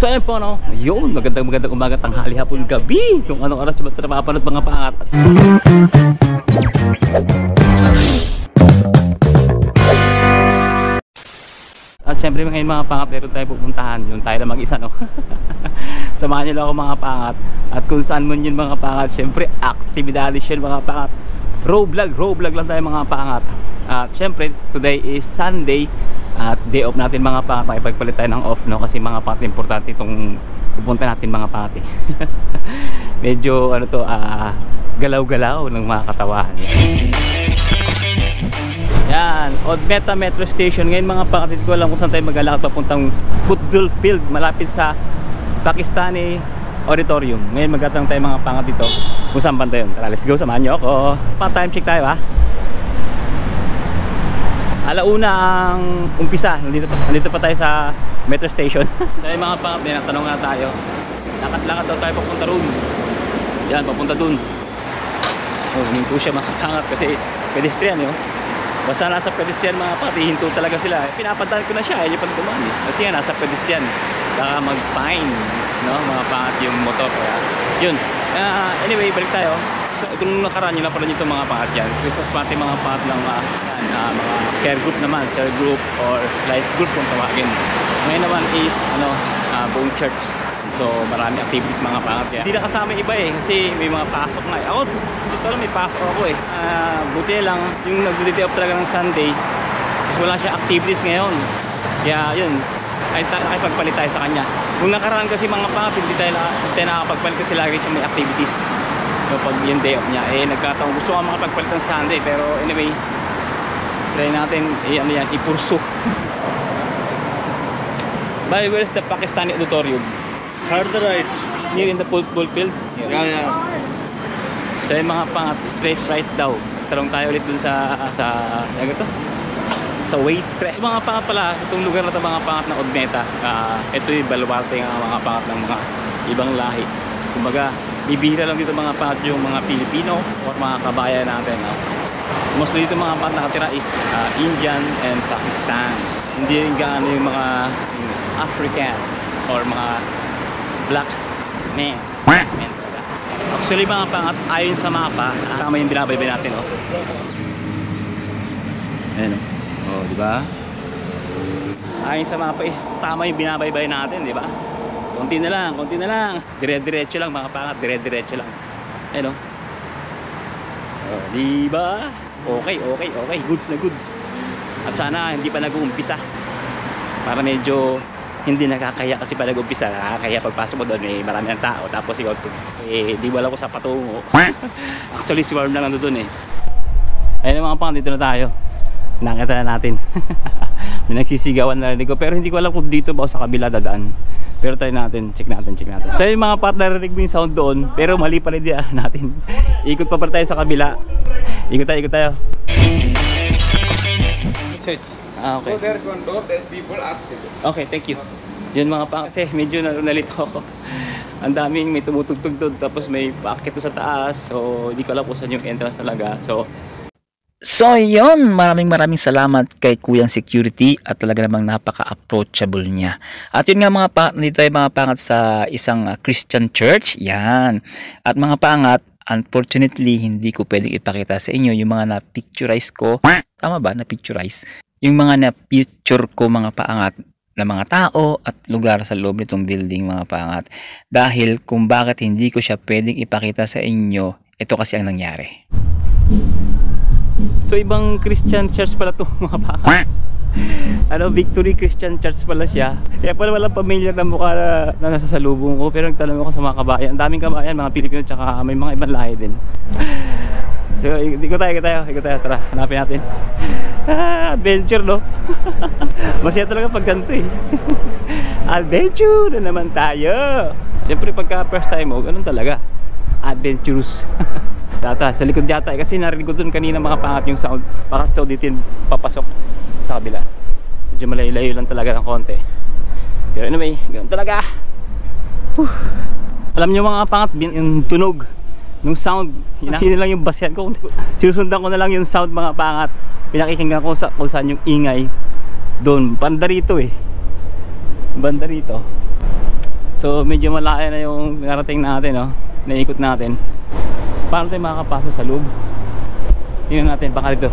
So ayun po, no? Yun, magandang umaga, tanghali, hapon, gabi. Kung anong oras ba ito napapanood mga pangat. At syempre ngayon mga pangat, meron tayo pupuntahan. Yun tayo lang mag-isa, no? Samahan nyo lang ako mga pangat. At kung saan mo yun mga pangat, syempre aktibidades yun mga pangat. Row vlog lang tayo mga pangat. At syempre, today is Sunday. At day off natin mga pangat. Makipagpalit tayo ng off, no? Kasi mga pangat, importante itong pupunta natin mga pangat eh. Medyo ano to, galaw-galaw ng mga katawan. Yan, Odmeta Metro Station. Ngayon mga pangat, ko alam kung saan tayo mag-alakad papuntang football field malapit sa Pakistani Auditorium. Ngayon magtatang tayo mga pangat dito kung saan banda yun. Tara, let's go, samahan nyo ako. Pa-time check tayo ha. Alauna ang umpisa. Nandito pa tayo sa Metro Station. So yung mga pangat, may natanong nga tayo. Lakad-lakad daw tayo papunta roon. Yan, papunta dun. Oh, huminto siya mga pangat kasi pedestrian yun. Basta nasa pedestrian mga pangat, hinto talaga sila. Pinapadaan ko na siya, yung pagdumaan eh. Kasi nga nasa pedestrian. Baka mag-fine, no? Mga pangat yung motor. Kaya yun. Anyway, balik tayo. So, kung nakaraan nyo na pala nito mga pangat yan, Christmas party mga pangat ng mga care group naman, cell group or life group kung tawagin. Ngayon naman is buong church. So marami activities mga pangat yan. Hindi na kasama iba eh, kasi may mga pasok na eh. Ako, dito lang may pasok ako eh. Buti lang, yung nag-day off talaga ng Sunday is wala siya activities ngayon. Kaya yun, ay nakipagpalit tayo sa kanya. Kung nakaraan kasi mga pangat, hindi tayo nakapagpalit kasi lagi siya may activities. Pag yung day off niya eh nagkataon gusto ka makapagpalit ng Sunday, pero anyway try natin ipursu. By where's the Pakistani Auditorium? Further right. Near in the football field? Yeah. So yung mga pangat, straight right daw. Talong tayo ulit dun sa waitress. Mga pangat pala, itong lugar na ito mga pangat ng Odmeta. Ito yung baluarte ng mga pangat ng mga ibang lahi. Kumbaga bibihira lang dito mga pangat yung mga Pilipino o mga kabayan natin, no? Mostly dito mga pangat nakatira is Indian and Pakistan. Hindi rin gaano yung mga African or mga black men. Actually mga pangat, ayon sa mapa, tama yung binabaybay natin, oh. Ayan, oh, di ba? Ayon sa mapa is tama yung binabaybay natin, di ba? Konti na lang. Dire-diretso lang mga pangat, dire-diretso lang. Ayan o. Oh, diba? Okay. Goods na goods. At sana hindi pa nag-uumpisa. Para medyo hindi nakakaya kasi pa nag-uumpisa. Nakakaya pagpasok mo doon, may marami ang tao. Tapos ikaw, di wala ko sa patungo. Actually, si Warm lang nando doon eh. Ayan mga pangat, dito na tayo. Nakita na natin. May nagsisigawan na rin ko. Pero hindi ko alam kung dito ba o sa kabila dadaan. Pero try natin, check natin. So yung mga part, narinig mo yung sound doon, pero mali pala din natin. Ikot pa tayo sa kabila. Ikot tayo. Church. Okay. So there's one door, there's people ask it. Okay, thank you. Yun mga pa, kasi medyo nalito ako. Ang daming may tumutugtog doon, tapos may paakit sa taas. So hindi ko alam kung saan yung entrance talaga. So yun, maraming salamat kay Kuyang Security at talaga namang napaka-approachable niya. At yun nga mga pangat, nandito tayo mga pangat sa isang Christian church. Yan. At mga pangat, unfortunately, hindi ko pwedeng ipakita sa inyo yung mga na-picturize ko. Tama ba? Na-picturize? Yung mga na-picture ko mga pangat na mga tao at lugar sa loob nitong building mga pangat. Dahil kung bakit hindi ko siya pwedeng ipakita sa inyo, ito kasi ang nangyari. So ibang Christian church pala to mga pangat. Victory Christian Church pala siya. Kaya pala walang familiar na mukha na nasa salubong ko. Pero nagtanong ako sa mga kabayan. Ang daming kabayan, mga Pilipino, tsaka may mga ibang lahi din. So ikot tayo. Tara, hanapin natin. Adventure, no? Masaya talaga pag ganito eh. Adventure na naman tayo. Siyempre pagka first time mo, ganun talaga. Adventurous. Tata, sa likod yata kasi narinig ko dun kanina mga pangat yung sound. Baka sa dito yung papasok sa kabila. Medyo malayo-layo lang talaga ng konti. Pero anyway, ganun talaga. Alam nyo mga pangat, yung tunog nung sound, yun lang yung basyan ko. Sinusundan ko na lang yung sound mga pangat. Pinakikinggan ko kung saan yung ingay. Doon, banda rito eh. Banda rito. So medyo malaya na yung narating natin, no? Naikot natin. Paano tayo makakapasok sa loob? Tingnan natin, baka ito.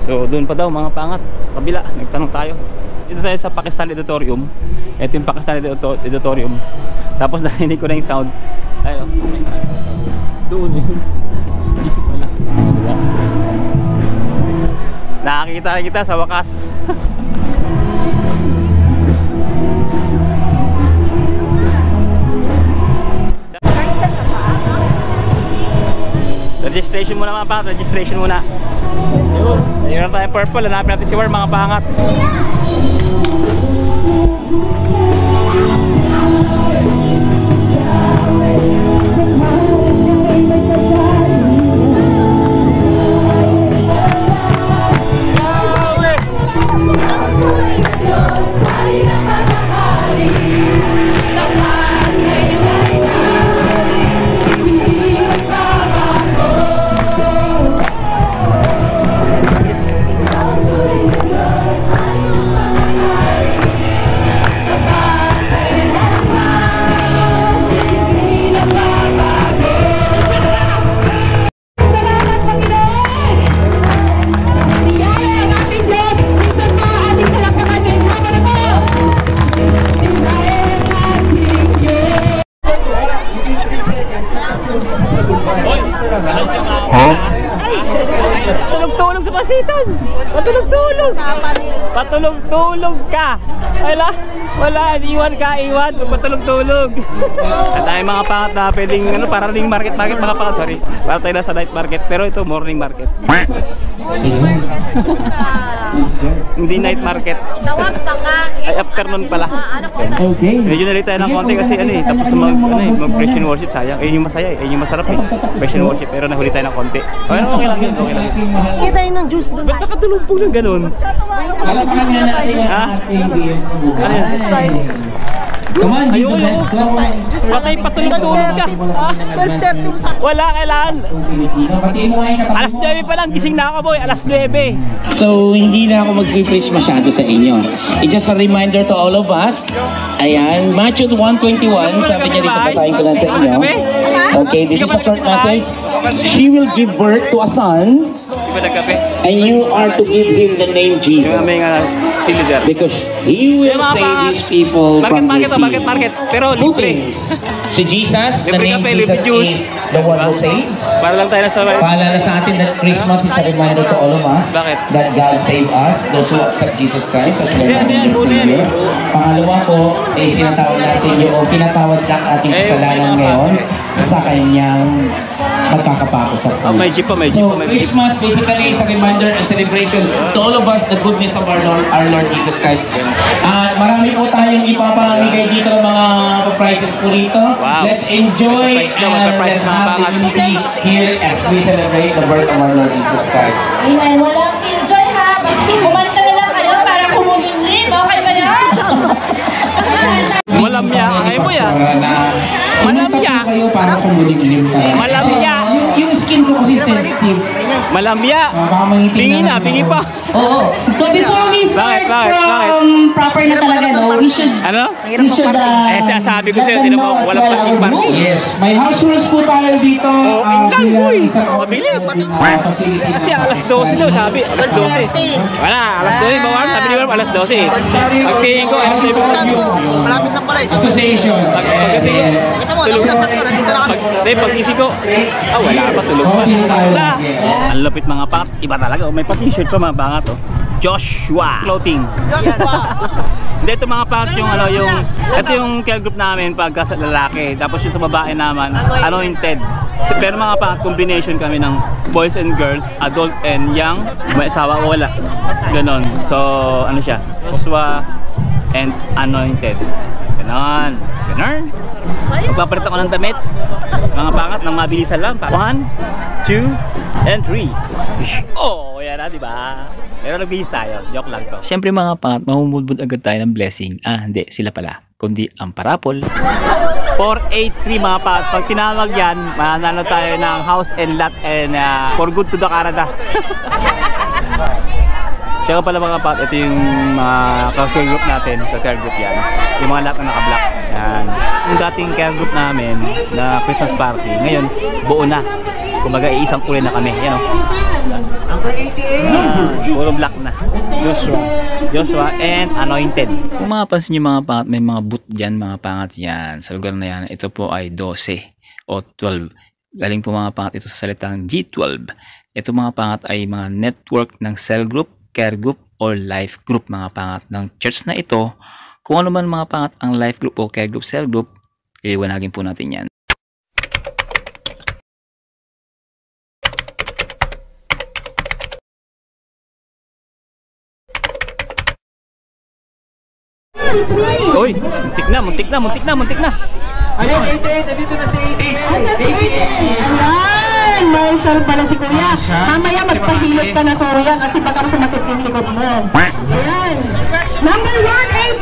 So doon pa daw mga pangat, sa kabila, nagtanong tayo. Dito tayo sa Pakistan Auditorium. Ito yung Pakistan Auditorium. Tapos narinig ko na yung sound. Tayo, doon yun. Dito pala. Nakakita kita sa wakas. Registration muna mga pangat, registration muna. Ayun na tayo purple, hanapin natin si War mga pangat. Patulog-tulog sa pasitan. Patulog-tulog. Patulog-tulog ka. Wala, iwan ka. Patulog-tulog. At ay mga pangat na pwedeng para ring market mga pangat, sorry. Para tayo na sa night market, pero ito morning market. Hindi night market. Ay afternoon pala. Okay. Medyo nalita tayo ng konti kasi tapos mag Christian worship, sayang. Ayun yung masaya, ayun yung masarap Christian worship, pero nahuli tayo ng konti. Okay lang yun. Kita yun ng juice doon. Ba't nakatulumpong ng ganun? Palakpakan na natin ang ating BS na buhay. Ano yan? Juice tayo. Come on, Dito Best Club. Patay patulog-tulog ka. Wala kailangan. Alas 9 pa lang, gising na ako boy. Alas 9. So, hindi na ako mag-preach masyado sa inyo. It's just a reminder to all of us. Ayan, Matthew 1:21, sabi niya dito, basahin ko lang sa inyo. Okay, this is a short message. She will give birth to a son, and you are to give him the name Jesus. Because he will save his people from their sin. Market. Pero Two libre. things. Si Jesus, the Libre name kape, libre Jesus juice. is the one who saves. Para lang tayo na sa Paalala sa atin that Christmas is a reminder to all of us Bakit? that God saved us, those who accept Jesus Christ as their Lord and Savior. Pangalawa po, tinatawag natin yung tinatawag lang ating kasalanan ngayon sa kanyang pagkakapako sa krus. May jeep pa. So, Christmas basically is a reminder and celebration to all of us the goodness of our Lord Jesus Christ. Marami po tayong ipapamigay dito ng mga prizes po rito. Wow. Let's enjoy and let's have the unity here as we celebrate the birth of our Lord Jesus Christ. Amen. Walang killjoy ha. Kumanta na lang kayo para kumumimlim. Okay ba yan? Malamya. Ay mo yan. Malamya. Kayo para kumuliglim tayo. Malamya. Yung skin ko kasi sensitive. Malamya. Baka mangitim na. Bingi pa. Oo. So before we start from proper na talaga, no, we should Ano? Sabi ko sa'yo, let them know as walang well parking our parking. rules. Yes, may house rules po tayo dito. Ingnan, boy. Mabilis. Facility. Kasi alas 12 daw, sabi. Alas 12. Wala, alas 12. Bawal, sabi ni Warm, alas 12. Pagtingin ko, alas 12. Malapit na pala. Association. Pagdating ko, Ito mo, nauna sa to. Nandito na kami. Pag-isip ko, wala pa, tulog pa. Wala. Ang lupit mga pangat, iba talaga. May pa-t-shirt pa mga pangat, oh. Joshua Clothing. Hindi, ito mga pangat yung ito yung care group namin pagka sa lalaki. Tapos yung sa babae naman, anointed. Pero mga pangat, combination kami ng boys and girls, adult and young. May asawa o wala. Ganon. So, ano siya? Joshua and anointed. Ganon. Ganon. Magpapalit ako ng damit. Mga pangat, nang mabilisan lang. 1, 2, and 3. Oh, yan na, diba? Pero nagbihis tayo. Joke lang to. Siyempre mga pangat, mamumudbud agad tayo ng blessing. Hindi, sila pala. Kundi ang parapol. 483 mga pangat. Pag tinawag yan, mananalo tayo ng house and lot and for good to the Canada. Tsaka pala mga pat, ito yung mga care group natin, care group yan. Yung mga lahat na naka-block. Yan. Yung dating care group namin na Christmas party, ngayon buo na. Kumbaga iisang kulay na kami. Yan o. Puro black na. Joshua and Anointed. Kung mapapansin nyo mga pangat, may mga boot dyan mga pangat yan. Sa lugar na yan, ito po ay 12 o 12. Galing po mga pangat ito sa salitang G12. Ito mga pangat ay mga network ng cell group, care group, or life group mga pangat ng church na ito. Kung ano man mga pangat ang life group o care group, cell group, iliwanagin po natin yan. Uy, muntik na. Ayun, 88, nandito na si 88. Ayan! Marshall pala si Kuya. Mamaya magpahilot ka na Kuya kasi baka sumakit yung likod mo. Ayan! Number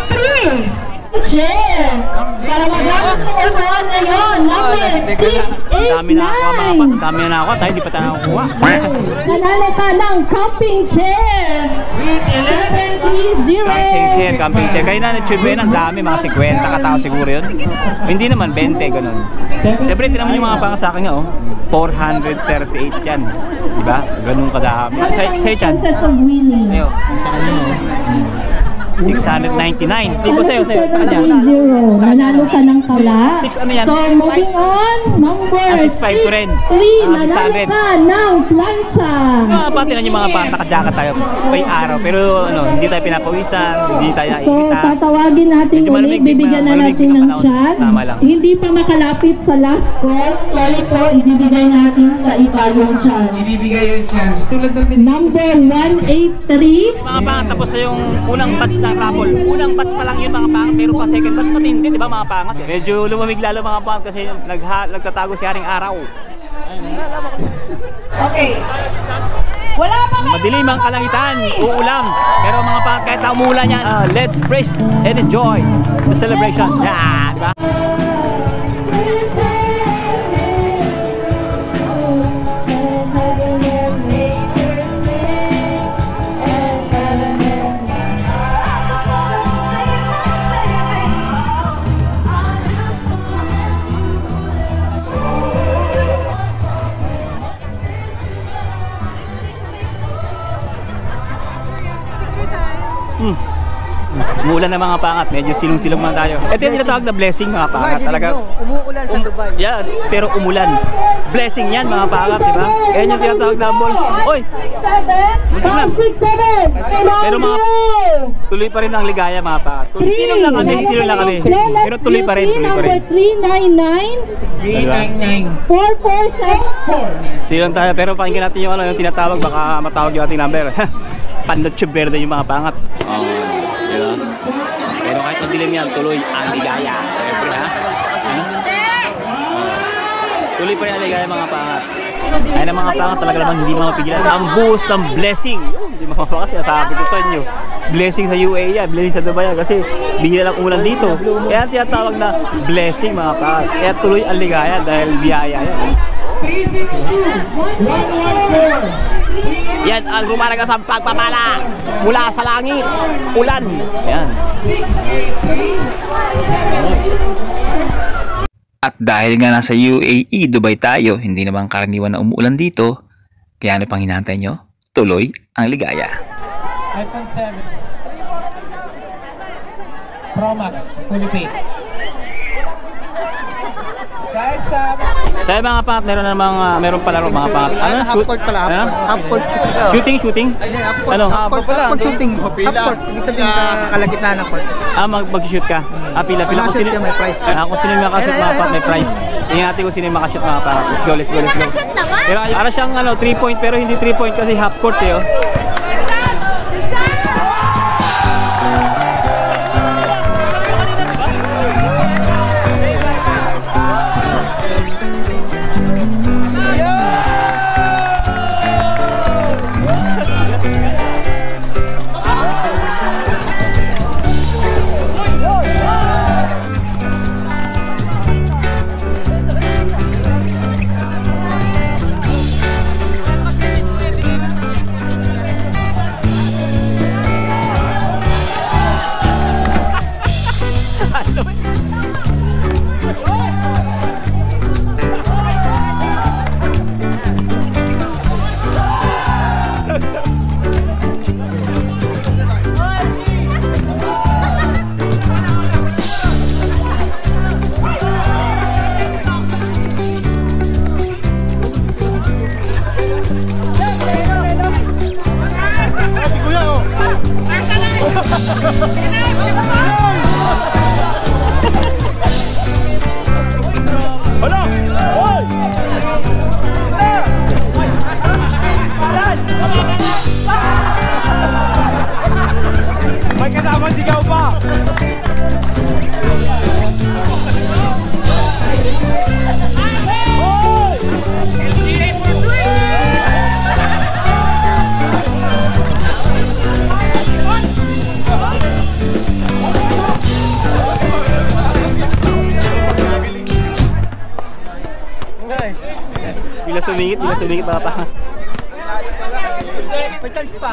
183! Chair! Para mag-number 4 ngayon. Number 689! Dami na ako mga pat. Dami na ako. Tayo di pa tayo nakukuha. Nanalo ka ng camping chair! 730! Camping chair. Kaya na na-tube ang dami. Mga 50 katao siguro yun. Hindi naman 20 ganun. Siyempre tinaman yung mga pangat sa akin nga 438 yan. Diba? Ganun kadami. Sa'yo chan? Chances of winning. Ayo. Sa kanya 699. Di ba sa'yo? Sa kanya? 3-0. Nanalo ka ng kala. 6 ano yan? So, moving on. Number 6-5 ko rin. 6-3. Nanalo ka ng plancha. Pati na yung mga pangat. Naka-jacket tayo. May araw. Pero hindi tayo pinapawisan. Hindi tayo So, nakikita. tatawagin natin Medyo ulit. malamig, Bibigyan na malamig natin ng ng panahon. chat. Tama lang. Hindi pa nakalapit sa last call. Sorry po, ibibigay natin sa iba yung chance. Ibibigay yung chance. Tulad ng Number 183. Mga pangat, tapos na yung unang batch na couple. Unang batch pa lang yun mga pangat, pero pa second batch matindi, di ba mga pangat? Medyo lumamig lalo mga pangat kasi nagtatago si Haring Araw. Okay. Wala pa kayo. Madilim ang kalangitan, uulam. Pero mga pangat, kahit na umulan yan, let's praise and enjoy the celebration. Yan, di ba? Umuulan na mga pangat, medyo silong-silong man tayo. Ito yung tinatawag na blessing mga pangat. Talaga, umuulan sa Dubai. yeah, pero umulan. Blessing yan mga pangat, di ba? Kaya yung tinatawag na boys. Oy! Muntik na. 6-7. Pero mga tuloy pa rin ang ligaya mga pangat. Silong lang kami. Pero tuloy pa rin. Number 399. 4474. Silong tayo, pero pakinggan natin yung yung tinatawag, baka matawag yung ating number. Pandotche verde yung mga pangat. Diba? Pero kahit madilim yan, tuloy ang ligaya. Siyempre ha? Tuloy pa rin ang ligaya mga pangat. Ay na mga pangat talaga naman hindi mapigilan. Ang buhos ng blessing. Hindi mapapakas, sinasabi ko sa inyo. Blessing sa UAE yan, blessing sa Dubai yan. Kasi bigla lang ulan dito. Kaya tinatawag na blessing mga pangat. Kaya tuloy ang ligaya dahil biyaya yan. 362-114. Yan ang rumaragas ang pagpapala mula sa langit, ulan. Yan. At dahil nga nasa UAE, Dubai tayo, hindi naman karaniwan na umuulan dito, kaya ano pang hinahantay nyo? Tuloy ang ligaya. iPhone 7 Pro Max, fully paid. Guys, Sa mga pangat, meron pala mga pangat. Ano? Half court pala. Half court shooting. Shooting? Half court. Ano? Half court shooting. Half court. Ibig sabihin sa kalagitnaan ng court. Mag-shoot ka. Pila. Kung sino may prize. Kung sino yung makashoot mga pangat, may prize. Tingnan natin kung sino yung makashoot mga pangat. Let's go. Pero para siyang 3 point, pero hindi 3 point kasi half court eh. Sigaw pa! Bila sumingit mga pa. May chance pa.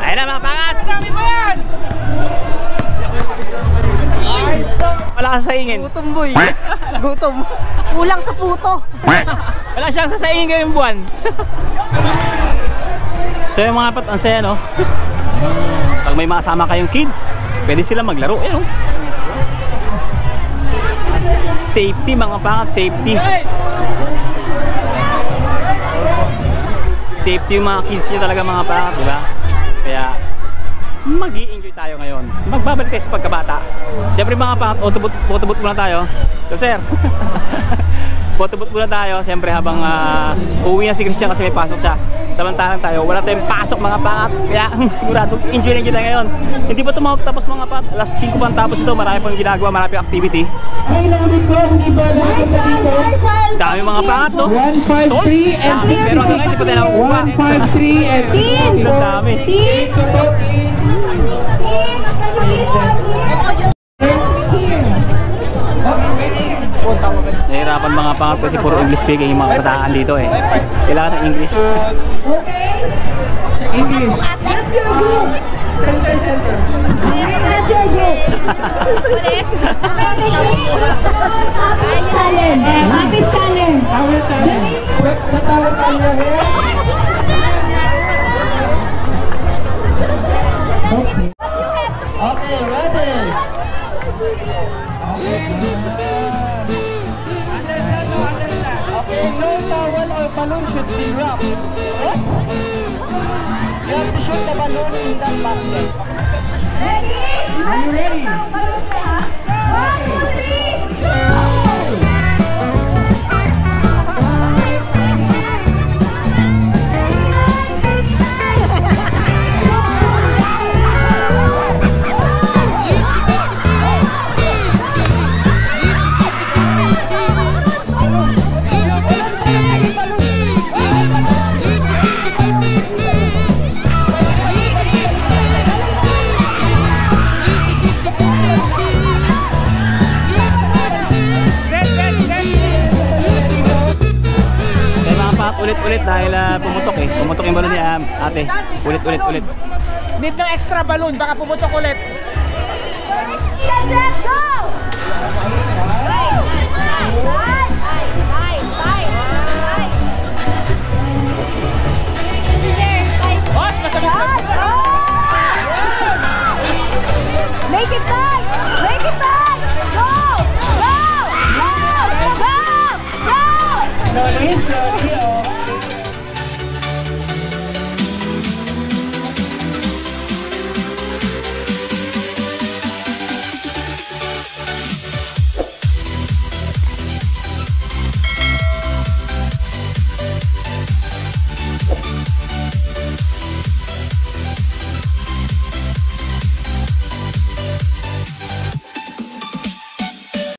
Ayun na mga pangat! Wala kang saingin. Gutom boy. Gutom. Kulang sa puto. Wala siyang sasaingin ngayong buwan. So yung mga pat, ang saya no? Pag may makasama kayong kids, pwede sila maglaro. Eh, no? Safety mga pangat, safety. Safety yung mga kids nyo talaga mga pangat, diba? Kaya mag-i-enjoy tayo ngayon. Magbabalik tayo sa pagkabata. Siyempre mga pangat, photobooth muna tayo. So sir, photobooth muna tayo. Siyempre habang uuwi na si Christian kasi may pasok siya. Samantalang tayo, wala tayong pasok mga pangat. Kaya sigurado, enjoy na tayo ngayon. Hindi pa ito tapos mga pangat. Alas 5 pa tapos ito, marami pang ginagawa, marami pang activity. Dami mga pangat no? 153 and 66. Pero hanggang ngayon, hindi pa tayo nakukuha. 153 and 66. Ang dami. Nahirapan mga pangat kasi puro English speaking yung mga kabataan dito eh. Kailangan ng English. English. That's your group. Center, center. That's your group. Challenge. Office challenge. Our challenge. Put the towel on your hair. Okay. Okay, ready. Okay, no towel or balloon should be wrapped. You have to shoot the balloon in that basket. Ready? Are you ready? 1, 2, 3, go! Ulit-ulit dahil pumutok eh. Pumutok yung balon ni ate. Ulit-ulit. Need ng extra balloon, baka pumutok ulit. Let's go! Make it 5!